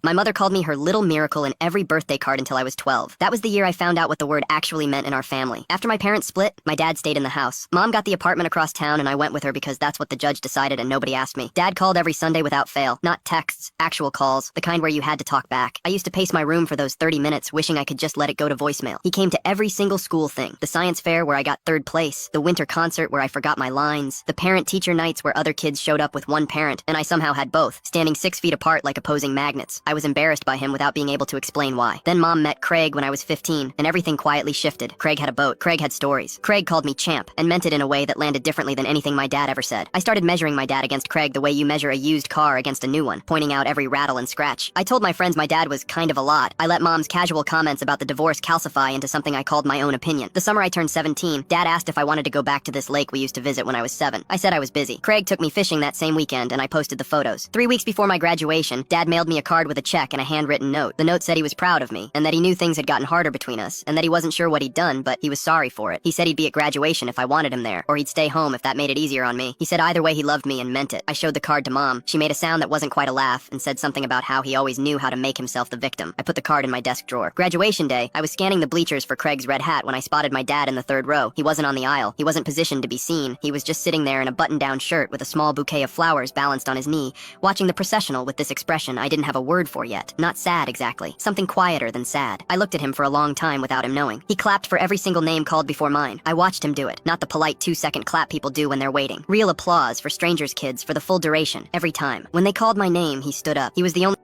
My mother called me her little miracle in every birthday card until I was 12. That was the year I found out what the word actually meant in our family. After my parents split, my dad stayed in the house. Mom got the apartment across town and I went with her because that's what the judge decided and nobody asked me. Dad called every Sunday without fail. Not texts, actual calls, the kind where you had to talk back. I used to pace my room for those 30 minutes wishing I could just let it go to voicemail. He came to every single school thing. The science fair where I got third place, the winter concert where I forgot my lines, the parent-teacher nights where other kids showed up with one parent and I somehow had both, standing 6 feet apart like opposing magnets. I was embarrassed by him without being able to explain why. Then Mom met Craig when I was 15, and everything quietly shifted. Craig had a boat. Craig had stories. Craig called me champ, and meant it in a way that landed differently than anything my dad ever said. I started measuring my dad against Craig the way you measure a used car against a new one, pointing out every rattle and scratch. I told my friends my dad was kind of a lot. I let Mom's casual comments about the divorce calcify into something I called my own opinion. The summer I turned 17, Dad asked if I wanted to go back to this lake we used to visit when I was 7. I said I was busy. Craig took me fishing that same weekend, and I posted the photos. 3 weeks before my graduation, Dad mailed me a card with a check and a handwritten note. The note said he was proud of me, and that he knew things had gotten harder between us, and that he wasn't sure what he'd done, but he was sorry for it. He said he'd be at graduation if I wanted him there, or he'd stay home if that made it easier on me. He said either way he loved me and meant it. I showed the card to Mom. She made a sound that wasn't quite a laugh, and said something about how he always knew how to make himself the victim. I put the card in my desk drawer. Graduation day, I was scanning the bleachers for Craig's red hat when I spotted my dad in the third row. He wasn't on the aisle. He wasn't positioned to be seen. He was just sitting there in a button-down shirt with a small bouquet of flowers balanced on his knee, watching the processional with this expression I didn't have a word for yet. Not sad, exactly. Something quieter than sad. I looked at him for a long time without him knowing. He clapped for every single name called before mine. I watched him do it. Not the polite 2-second clap people do when they're waiting. Real applause for strangers' kids for the full duration, every time. When they called my name, he stood up. He was the only